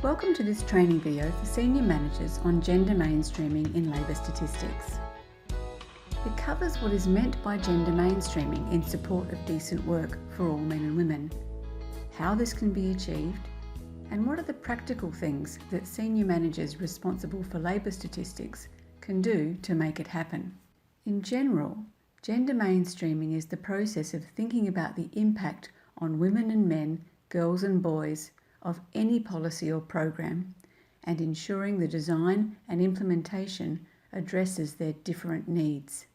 Welcome to this training video for senior managers on gender mainstreaming in labour statistics. It covers what is meant by gender mainstreaming in support of decent work for all men and women, how this can be achieved, and what are the practical things that senior managers responsible for labour statistics can do to make it happen. In general, gender mainstreaming is the process of thinking about the impact on women and men, girls and boys, of any policy or program and ensuring the design and implementation addresses their different needs.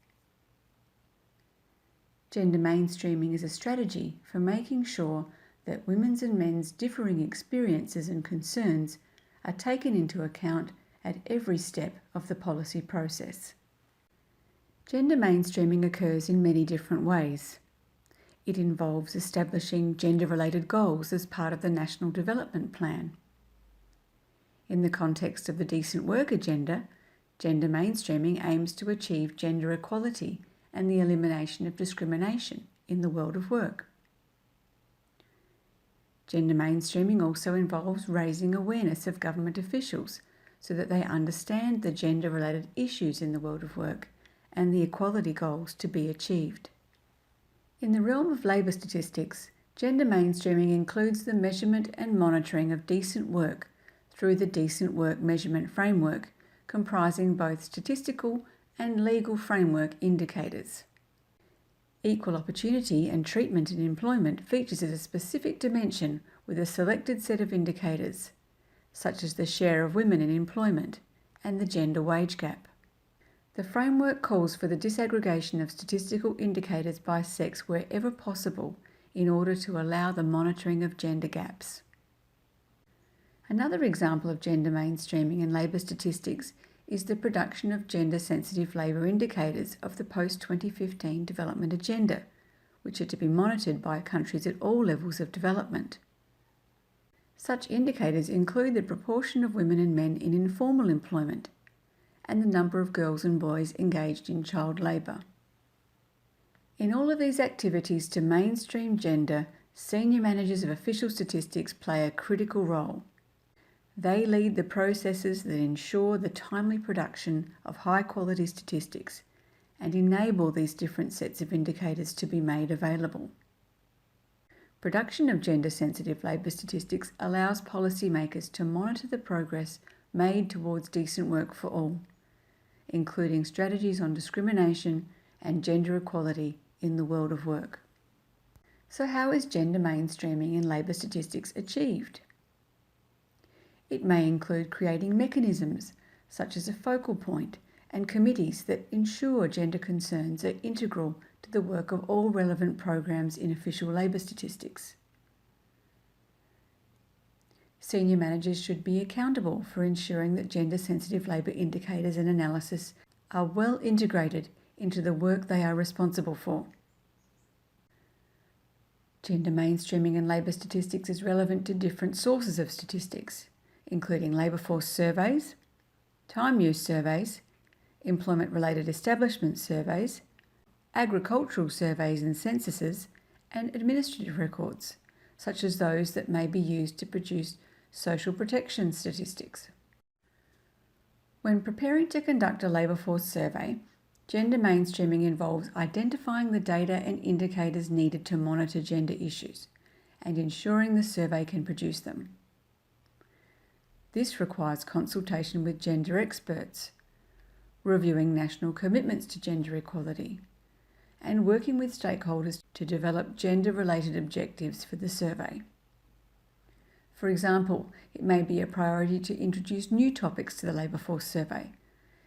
Gender mainstreaming is a strategy for making sure that women's and men's differing experiences and concerns are taken into account at every step of the policy process. Gender mainstreaming occurs in many different ways. It involves establishing gender-related goals as part of the National Development Plan. In the context of the Decent Work Agenda, gender mainstreaming aims to achieve gender equality and the elimination of discrimination in the world of work. Gender mainstreaming also involves raising awareness of government officials so that they understand the gender-related issues in the world of work and the equality goals to be achieved. In the realm of labour statistics, gender mainstreaming includes the measurement and monitoring of decent work through the Decent Work Measurement Framework, comprising both statistical and legal framework indicators. Equal opportunity and treatment in employment features as a specific dimension with a selected set of indicators, such as the share of women in employment and the gender wage gap. The framework calls for the disaggregation of statistical indicators by sex wherever possible in order to allow the monitoring of gender gaps. Another example of gender mainstreaming in labour statistics is the production of gender-sensitive labour indicators of the post-2015 development agenda, which are to be monitored by countries at all levels of development. Such indicators include the proportion of women and men in informal employment, and the number of girls and boys engaged in child labour. In all of these activities to mainstream gender, senior managers of official statistics play a critical role. They lead the processes that ensure the timely production of high-quality statistics and enable these different sets of indicators to be made available. Production of gender-sensitive labour statistics allows policymakers to monitor the progress made towards decent work for all, including strategies on discrimination and gender equality in the world of work. So how is gender mainstreaming in labour statistics achieved? It may include creating mechanisms such as a focal point and committees that ensure gender concerns are integral to the work of all relevant programs in official labour statistics. Senior managers should be accountable for ensuring that gender-sensitive labour indicators and analysis are well integrated into the work they are responsible for. Gender mainstreaming in labour statistics is relevant to different sources of statistics, including labour force surveys, time use surveys, employment-related establishment surveys, agricultural surveys and censuses, and administrative records, such as those that may be used to produce social protection statistics. When preparing to conduct a labour force survey, gender mainstreaming involves identifying the data and indicators needed to monitor gender issues and ensuring the survey can produce them. This requires consultation with gender experts, reviewing national commitments to gender equality, and working with stakeholders to develop gender-related objectives for the survey. For example, it may be a priority to introduce new topics to the labour force survey,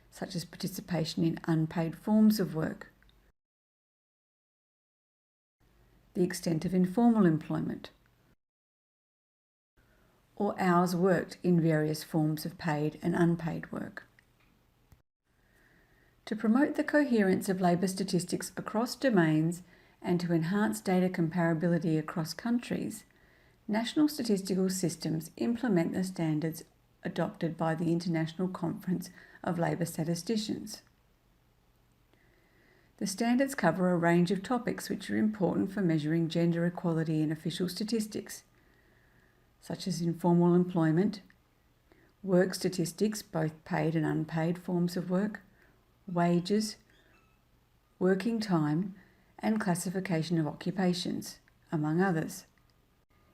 such as participation in unpaid forms of work, the extent of informal employment, or hours worked in various forms of paid and unpaid work. To promote the coherence of labour statistics across domains and to enhance data comparability across countries, national statistical systems implement the standards adopted by the International Conference of Labour Statisticians. The standards cover a range of topics which are important for measuring gender equality in official statistics, such as informal employment, work statistics, both paid and unpaid forms of work, wages, working time, and classification of occupations, among others.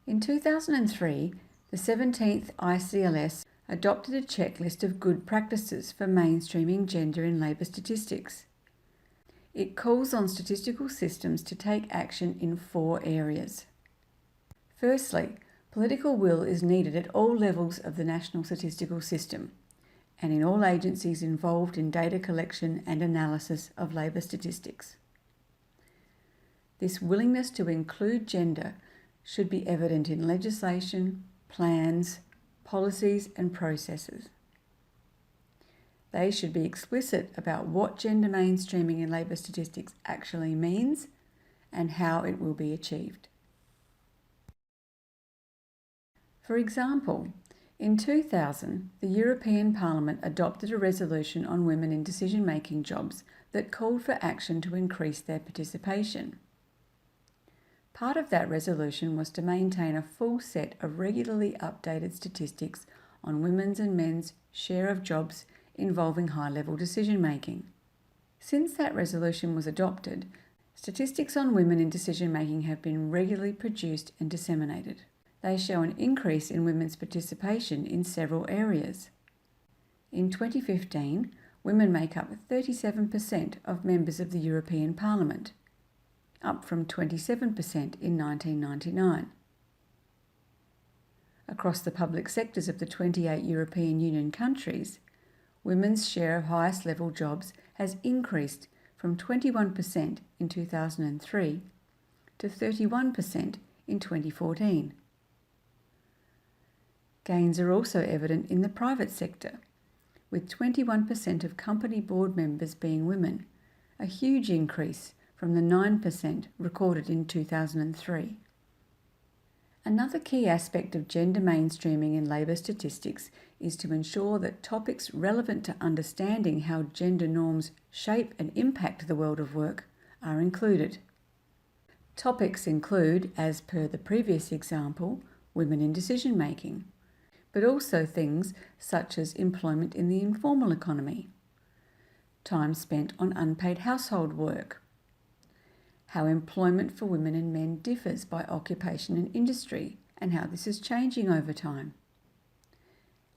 In 2003, the 17th ICLS adopted a checklist of good practices for mainstreaming gender in labour statistics. It calls on statistical systems to take action in 4 areas. Firstly, political will is needed at all levels of the national statistical system and in all agencies involved in data collection and analysis of labour statistics. This willingness to include gender should be evident in legislation, plans, policies and processes. They should be explicit about what gender mainstreaming in labour statistics actually means and how it will be achieved. For example, in 2000, the European Parliament adopted a resolution on women in decision-making jobs that called for action to increase their participation. Part of that resolution was to maintain a full set of regularly updated statistics on women's and men's share of jobs involving high-level decision-making. Since that resolution was adopted, statistics on women in decision-making have been regularly produced and disseminated. They show an increase in women's participation in several areas. In 2015, women make up 37% of members of the European Parliament, up from 27% in 1999. Across the public sectors of the 28 European Union countries, women's share of highest level jobs has increased from 21% in 2003 to 31% in 2014. Gains are also evident in the private sector, with 21% of company board members being women, a huge increase from the 9% recorded in 2003. Another key aspect of gender mainstreaming in labour statistics is to ensure that topics relevant to understanding how gender norms shape and impact the world of work are included. Topics include, as per the previous example, women in decision making, but also things such as employment in the informal economy, time spent on unpaid household work, how employment for women and men differs by occupation and industry and how this is changing over time,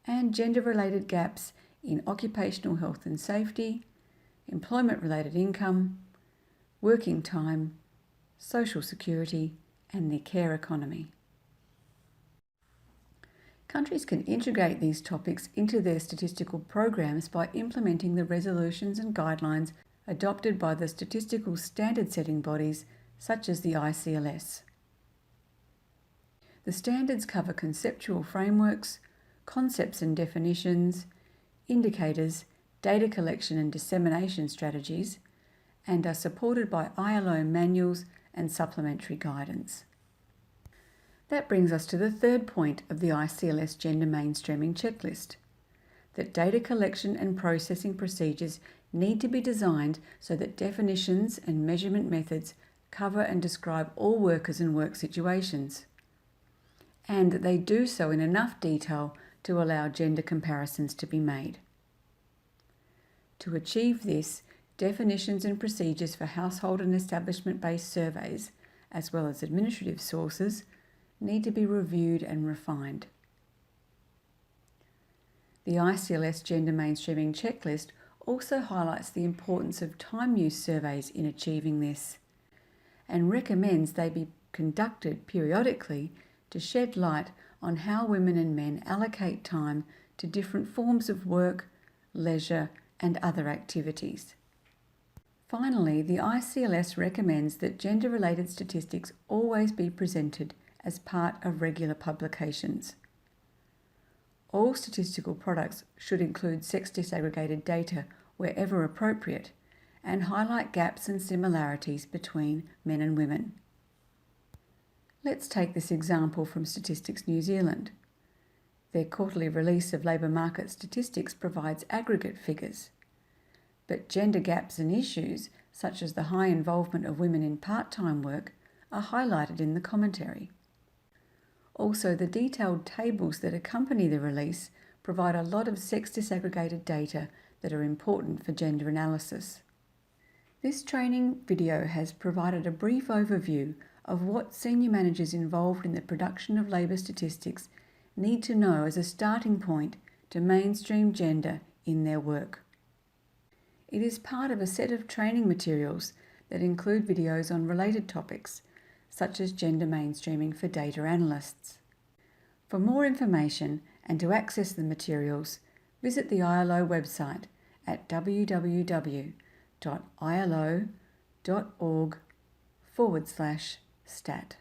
and gender-related gaps in occupational health and safety, employment-related income, working time, social security, and the care economy. Countries can integrate these topics into their statistical programs by implementing the resolutions and guidelines adopted by the statistical standard-setting bodies such as the ICLS. The standards cover conceptual frameworks, concepts and definitions, indicators, data collection and dissemination strategies, and are supported by ILO manuals and supplementary guidance. That brings us to the third point of the ICLS gender mainstreaming checklist, that data collection and processing procedures need to be designed so that definitions and measurement methods cover and describe all workers and work situations, and that they do so in enough detail to allow gender comparisons to be made. To achieve this, definitions and procedures for household and establishment-based surveys, as well as administrative sources, need to be reviewed and refined. The ICLS Gender Mainstreaming Checklist also highlights the importance of time use surveys in achieving this, and recommends they be conducted periodically to shed light on how women and men allocate time to different forms of work, leisure, and other activities. Finally, the ICLS recommends that gender-related statistics always be presented as part of regular publications. All statistical products should include sex disaggregated data wherever appropriate and highlight gaps and similarities between men and women. Let's take this example from Statistics New Zealand. Their quarterly release of labour market statistics provides aggregate figures, but gender gaps and issues, such as the high involvement of women in part-time work, are highlighted in the commentary. Also, the detailed tables that accompany the release provide a lot of sex disaggregated data that are important for gender analysis. This training video has provided a brief overview of what senior managers involved in the production of labour statistics need to know as a starting point to mainstream gender in their work. It is part of a set of training materials that include videos on related topics, such as gender mainstreaming for data analysts. For more information and to access the materials, visit the ILO website at www.ilo.org/stat.